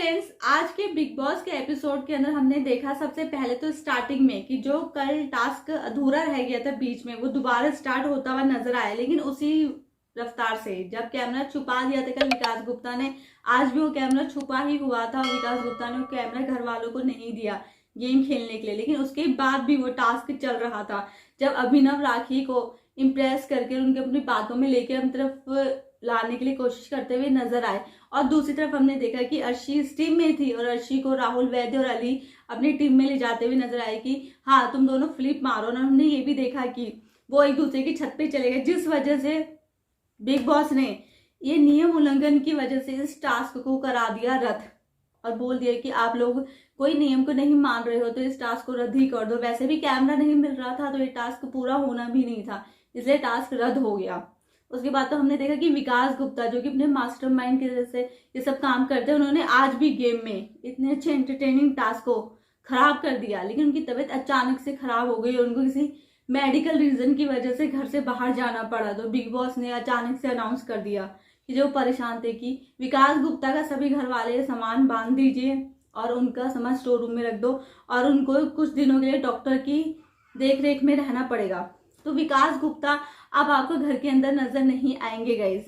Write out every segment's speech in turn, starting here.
Friends, आज के big boss के एपिसोड के अंदर हमने देखा सबसे पहले तो स्टार्टिंग में कि जो कल टास्क अधूरा रह गया था बीच में वो दोबारा स्टार्ट होता हुआ नजर आया, लेकिन उसी रफ्तार से जब कैमरा छुपा दिया था कल विकास गुप्ता ने, आज भी वो कैमरा छुपा ही हुआ था और विकास गुप्ता ने वो कैमरा घर वालों को नहीं दिया गेम खेलने के लिए। लेकिन उसके बाद भी वो टास्क चल रहा था जब अभिनव राखी को इम्प्रेस करके उनके अपनी बातों में लेके हम तरफ लाने के लिए कोशिश करते हुए नजर आए। और दूसरी तरफ हमने देखा कि अर्शी इस टीम में थी और अर्शी को राहुल वैद्य और अली अपनी टीम में ले जाते हुए नजर आए कि हाँ तुम दोनों फ्लिप मारो। और हमने ये भी देखा कि वो एक दूसरे की छत पे चले गए, जिस वजह से बिग बॉस ने ये नियम उल्लंघन की वजह से इस टास्क को करा दिया रद्द और बोल दिया कि आप लोग कोई नियम को नहीं मान रहे हो तो इस टास्क को रद्द ही कर दो। वैसे भी कैमरा नहीं मिल रहा था तो ये टास्क पूरा होना भी नहीं था, इसलिए टास्क रद्द हो गया। उसके बाद तो हमने देखा कि विकास गुप्ता जो कि अपने मास्टरमाइंड की वजह से ये सब काम करते हैं, उन्होंने आज भी गेम में इतने अच्छे एंटरटेनिंग टास्क को खराब कर दिया। लेकिन उनकी तबीयत अचानक से खराब हो गई और उनको किसी मेडिकल रीजन की वजह से घर से बाहर जाना पड़ा, तो बिग बॉस ने अचानक से अनाउंस कर दिया कि जो परेशान थे कि विकास गुप्ता का सभी घर वाले सामान बांध दीजिए और उनका सामान स्टोर रूम में रख दो और उनको कुछ दिनों के लिए डॉक्टर की देख रेख में रहना पड़ेगा। तो विकास गुप्ता अब आपको घर के अंदर नजर नहीं आएंगे गाइज।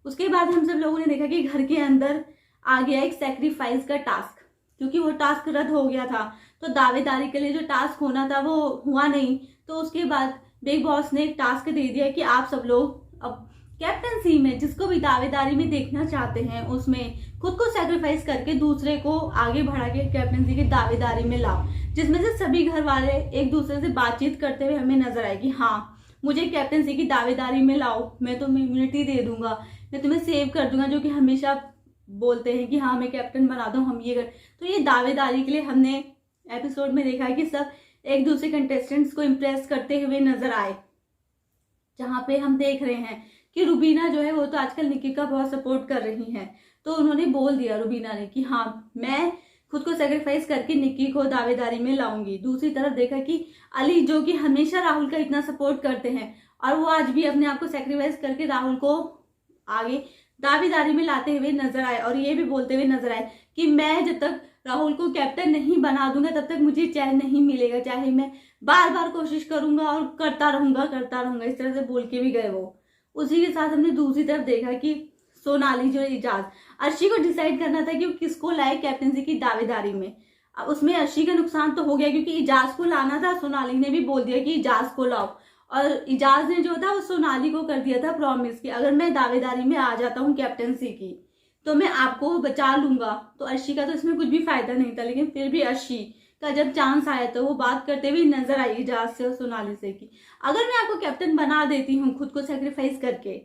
उसके बाद हम सब लोगों ने देखा कि घर के अंदर आ गया एक सेक्रीफाइस का टास्क, क्योंकि वो टास्क रद्द हो गया था तो दावेदारी के लिए जो टास्क होना था वो हुआ नहीं। तो उसके बाद बिग बॉस ने एक टास्क दे दिया कि आप सब लोग अब कैप्टनसी में जिसको भी दावेदारी में देखना चाहते हैं उसमें खुद को सेक्रीफाइस करके दूसरे को आगे बढ़ा के कैप्टनसी की दावेदारी में लाओ, जिसमें से सभी घर वाले एक दूसरे से बातचीत करते हुए हमें नजर आए कि हाँ मुझे कैप्टनसी की दावेदारी में लाओ, मैं तुम्हें इम्यूनिटी दे दूंगा, मैं तुम्हें सेव कर दूंगा, जो कि हमेशा बोलते हैं कि हाँ हमें कैप्टन बना दो हम ये कर। तो ये दावेदारी के लिए हमने एपिसोड में देखा कि सब एक दूसरे कंटेस्टेंट्स को इम्प्रेस करते हुए नजर आए, जहाँ पे हम देख रहे हैं कि रुबीना जो है वो तो आजकल निक्की का बहुत सपोर्ट कर रही है। तो उन्होंने बोल दिया रुबीना ने कि हाँ मैं खुद को सेक्रीफाइस करके निक्की को दावेदारी में लाऊंगी। दूसरी तरफ देखा कि अली जो कि हमेशा राहुल का इतना सपोर्ट करते हैं और वो आज भी अपने आप को सेक्रीफाइस करके राहुल को आगे दावेदारी में लाते हुए नजर आए और ये भी बोलते हुए नजर आए कि मैं जब तक राहुल को कैप्टन नहीं बना दूंगा तब तक मुझे चैन नहीं मिलेगा, चाहे मैं बार बार कोशिश करूंगा और करता रहूंगा। इस तरह से बोल के भी गए वो। उसी के साथ हमने दूसरी तरफ देखा कि सोनाली जो इजाज अर्शी को डिसाइड करना था कि वो किसको लाए कैप्टनसी की दावेदारी में। अब उसमें अर्शी का नुकसान तो हो गया क्योंकि इजाज को लाना था, सोनाली ने भी बोल दिया कि इजाज को लाओ और इजाज ने जो था वो सोनाली को कर दिया था प्रॉमिस कि अगर मैं दावेदारी में आ जाता हूँ कैप्टनसी की तो मैं आपको बचा लूंगा। तो अर्शी का तो इसमें कुछ भी फायदा नहीं था, लेकिन फिर भी अर्शी का जब चांस आया तो वो बात करते हुए नजर आई इजाज से और सोनाली से कि अगर मैं आपको कैप्टन बना देती हूँ खुद को सेक्रीफाइस करके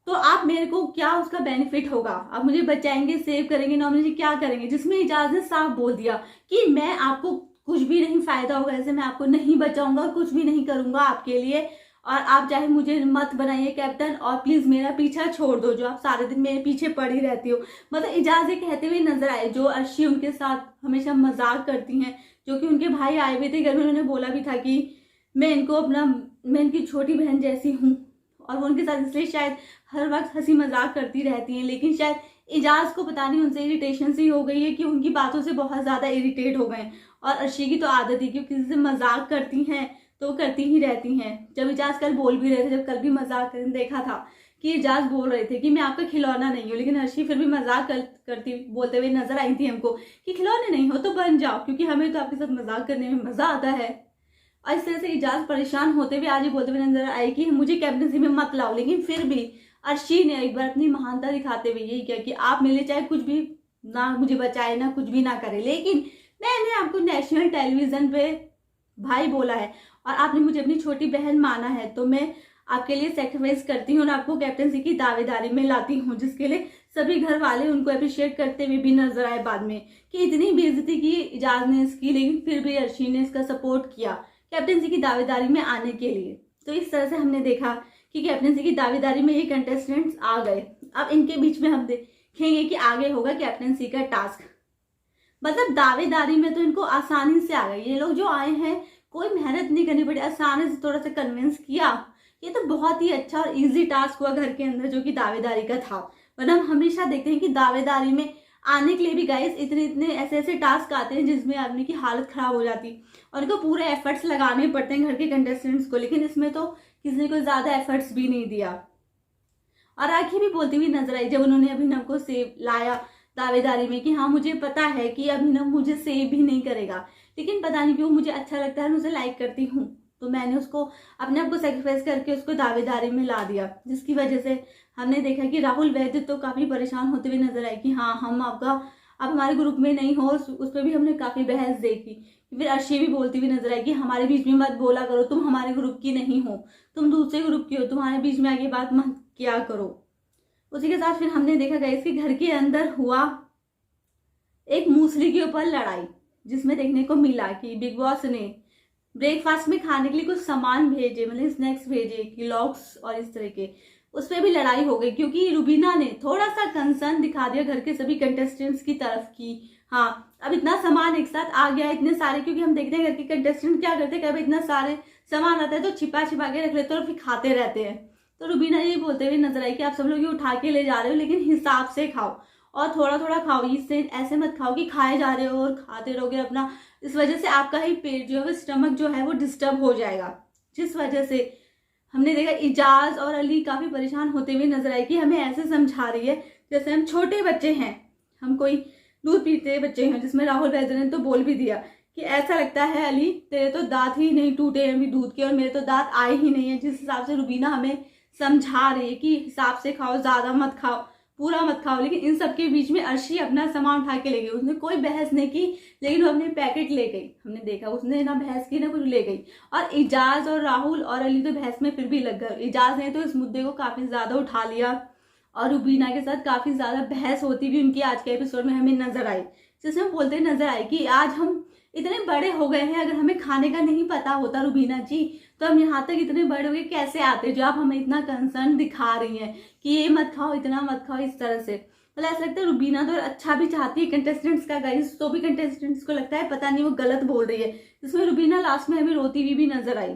तो आप मेरे को क्या उसका बेनिफिट होगा, आप मुझे बचाएंगे, सेव करेंगे, नॉमिनेशन क्या करेंगे। जिसमें इजाज ने साफ बोल दिया कि मैं आपको कुछ भी नहीं फायदा होगा, ऐसे मैं आपको नहीं बचाऊंगा और कुछ भी नहीं करूंगा आपके लिए, और आप चाहे मुझे मत बनाइए कैप्टन और प्लीज मेरा पीछा छोड़ दो, जो आप सारे दिन मेरे पीछे पड़ी रहती हो। मतलब इजाज ये कहते हुए नजर आए। जो अर्शी उनके साथ हमेशा मजाक करती हैं, जो कि उनके भाई आए हुए थे घर में, उन्होंने बोला भी था कि मैं इनकी छोटी बहन जैसी हूँ और वो उनके साथ इसलिए शायद हर वक्त हंसी मजाक करती रहती हैं। लेकिन शायद इजाज को पता नहीं उनसे इरिटेशन सी हो गई है कि उनकी बातों से बहुत ज्यादा इरिटेट हो गए। और अर्शी की तो आदत ही कि किसी से मजाक करती हैं तो करती ही रहती हैं। जब इजाज कल बोल भी रहे थे, जब कल भी मजाक देखा था कि इजाज बोल रहे थे कि मैं आपका खिलौना नहीं हूँ, लेकिन अर्शी फिर भी मजाक करती बोलते हुए नजर आई थी हमको कि खिलौने नहीं हो तो बन जाओ, क्योंकि हमें तो आपके साथ मजाक करने में मजा आता है। और इस तरह से इजाज परेशान होते हुए आज ही बोलते हुए नजर आए कि मुझे कैप्टनसी में मत लाओ। लेकिन फिर भी अर्शी ने एक बार अपनी महानता दिखाते हुए यही किया कि आप मेरे चाहे कुछ भी ना मुझे बचाए ना कुछ भी ना करे, लेकिन मैंने आपको नेशनल टेलीविजन पे भाई बोला है और आपने मुझे अपनी छोटी बहन माना है, तो मैं आपके लिए सेक्रीफाइस करती हूँ और आपको कैप्टनसी की दावेदारी में लाती हूँ। जिसके लिए सभी घर वाले उनको अप्रिशिएट करते हुए भी नजर आए बाद में कि इतनी बेइज्जती की इजाज ने इसकी, लेकिन फिर भी अर्शी ने इसका सपोर्ट किया कैप्टनसी की दावेदारी में आने के लिए। तो इस तरह से हमने देखा कि कैप्टनसी की दावेदारी में ये कंटेस्टेंट्स आ गए। अब इनके बीच में हम देखेंगे कि आगे होगा कैप्टनसी का टास्क। मतलब दावेदारी में तो इनको आसानी से आ गए, ये लोग जो आए हैं कोई मेहनत नहीं करनी पड़ी, आसानी से थोड़ा सा कन्विंस किया। ये तो बहुत ही अच्छा और इजी टास्क हुआ घर के अंदर जो कि दावेदारी का था। वरना हम हमेशा देखते हैं कि दावेदारी में आने के लिए भी गाइस इतने इतने ऐसे ऐसे टास्क आते हैं जिसमें आदमी की हालत खराब हो जाती और उनको पूरे एफर्ट्स लगाने पड़ते हैं घर के कंटेस्टेंट्स को, लेकिन इसमें तो किसी ने कोई ज्यादा एफर्ट्स भी नहीं दिया। और राखी भी बोलती हुई नजर आई जब उन्होंने अभिनव को सेव लाया दावेदारी में कि हाँ मुझे पता है कि अभिनव मुझे सेव भी नहीं करेगा, लेकिन पता नहीं क्यों मुझे अच्छा लगता है, मैं उसे लाइक करती हूँ, तो मैंने उसको अपने आप को सेक्रीफाइस करके उसको दावेदारी में ला दिया, जिसकी वजह से हमने देखा कि राहुल वैद्य तो काफी परेशान होते हुए नजर आए कि हाँ हम आपका अब हमारे ग्रुप में नहीं हो। उस पर भी हमने काफी बहस देखी। फिर अर्शी भी बोलती हुई नजर आई कि हमारे बीच में मत बोला करो, तुम हमारे ग्रुप की नहीं हो, तुम दूसरे ग्रुप की हो, तुम्हारे बीच में आगे बात मत किया करो। उसी के साथ फिर हमने देखा गया इसके घर के अंदर हुआ एक मूसली के ऊपर लड़ाई, जिसमें देखने को मिला कि बिग बॉस ने ब्रेकफास्ट में खाने के लिए कुछ सामान भेजे, मतलब स्नैक्स भेजे किलॉग्स और इस तरह के, उस पर भी लड़ाई हो गई क्योंकि रुबीना ने थोड़ा सा कंसर्न दिखा दिया घर के सभी कंटेस्टेंट्स की तरफ की हाँ अब इतना सामान एक साथ आ गया, इतने सारे, क्योंकि हम देखते हैं घर के कंटेस्टेंट क्या करते हैं, कभी इतना सारे सामान आता है तो छिपा छिपा के रख लेते हैं और फिर खाते रहते हैं। तो रुबीना ये बोलते हुए नजर आई कि आप सब लोग ये उठा के ले जा रहे हो, लेकिन हिसाब से खाओ और थोड़ा थोड़ा खाओ, इससे ऐसे मत खाओ कि खाए जा रहे हो और खाते रहोगे अपना, इस वजह से आपका ही पेट जो है स्टमक जो है वो डिस्टर्ब हो जाएगा। जिस वजह से हमने देखा इजाज और अली काफी परेशान होते हुए नजर आए कि हमें ऐसे समझा रही है जैसे हम छोटे बच्चे हैं, हम कोई दूध पीते बच्चे हैं, जिसमें राहुल वैद्य ने तो बोल भी दिया कि ऐसा लगता है अली तेरे तो दांत ही नहीं टूटे हैं अभी दूध के और मेरे तो दांत आए ही नहीं है। जिस हिसाब से रुबीना हमें समझा रही है कि हिसाब से खाओ, ज्यादा मत खाओ, पूरा मत खाओ, लेकिन इन सबके बीच में अर्शी अपना सामान उठा के ले गई, उसने कोई बहस नहीं की, लेकिन वो अपने पैकेट ले गई। हमने देखा उसने ना बहस की ना कुछ, ले गई। और इजाज और राहुल और अली तो बहस में फिर भी लग गए। इजाज ने तो इस मुद्दे को काफी ज्यादा उठा लिया और रुबीना के साथ काफी ज्यादा बहस होती भी उनकी आज के एपिसोड में हमें नजर आई, जिसमें बोलते नजर आए कि आज हम इतने बड़े हो गए हैं, अगर हमें खाने का नहीं पता होता रुबीना जी तो हम यहाँ तक इतने बड़े हो गए कैसे आते, जो आप हमें इतना कंसर्न दिखा रही हैं कि ये मत खाओ, इतना मत खाओ, इस तरह से। मतलब ऐसा लगता है रुबीना तो अच्छा भी चाहती है कंटेस्टेंट्स का गाइस, तो भी कंटेस्टेंट्स को लगता है पता नहीं वो गलत बोल रही है। इसमें रुबीना लास्ट में हमें रोती हुई भी नजर आई।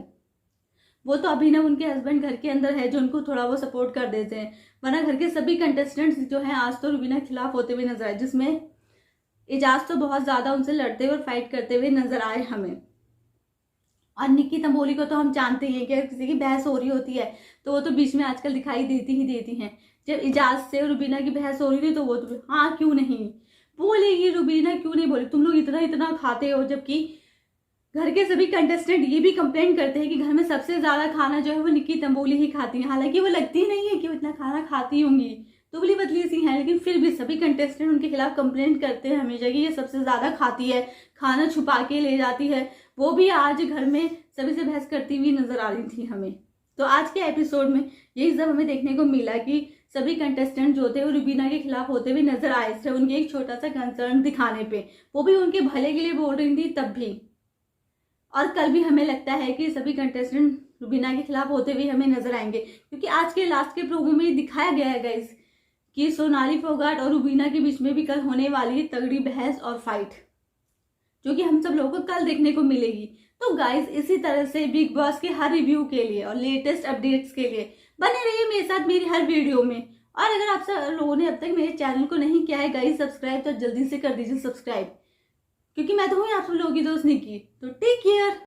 वो तो अभिनव उनके हस्बैंड घर के अंदर है जो उनको थोड़ा वो सपोर्ट कर देते हैं, वरना घर के सभी कंटेस्टेंट्स जो है आज तो रुबीना के खिलाफ होते हुए नजर आए, जिसमें इजाज तो बहुत ज्यादा उनसे लड़ते हुए और फाइट करते हुए नजर आए हमें। और निक्की तंबोली को तो हम जानते हैं कि अगर किसी की बहस हो रही होती है तो वो तो बीच में आजकल दिखाई देती ही देती हैं। जब इजाज से रुबीना की बहस हो रही थी तो वो तो हाँ क्यों नहीं बोलेगी, रुबीना क्यों नहीं बोली, तुम लोग इतना इतना खाते हो, जबकि घर के सभी कंटेस्टेंट ये भी कंप्लेंट करते हैं कि घर में सबसे ज्यादा खाना जो है वो निक्की तंबोली ही खाती है। हालांकि वो लगती नहीं है कि वो इतना खाना खाती होंगी, दुबली पतली सी है, लेकिन फिर भी सभी कंटेस्टेंट उनके खिलाफ कंप्लेंट करते हैं हमेशा कि ये सबसे ज्यादा खाती है, खाना छुपा के ले जाती है। वो भी आज घर में सभी से बहस करती हुई नजर आ रही थी हमें। तो आज के एपिसोड में यही सब हमें देखने को मिला कि सभी कंटेस्टेंट जो थे वो रुबीना के खिलाफ होते हुए नजर आए, सिर्फ उनके एक छोटा सा कंसर्न दिखाने पे, वो भी उनके भले के लिए बोल रही थी तब भी। और कल भी हमें लगता है कि सभी कंटेस्टेंट रुबीना के खिलाफ होते हुए हमें नजर आएंगे, क्योंकि आज के लास्ट के प्रोमो में दिखाया गया है गाइस कि सोनाली फोगाट और रुबीना के बीच में भी कल होने वाली है तगड़ी बहस और फाइट, जो कि हम सब लोगों को कल देखने को मिलेगी। तो गाइस इसी तरह से बिग बॉस के हर रिव्यू के लिए और लेटेस्ट अपडेट्स के लिए बने रहिए मेरे साथ मेरी हर वीडियो में। और अगर आप सब लोगों ने अब तक मेरे चैनल को नहीं किया है गाइस सब्सक्राइब, तो जल्दी से कर दीजिए सब्सक्राइब, क्योंकि मैं तो हूँ आप सब लोगों की दोस्त निक्की। तो टेक केयर।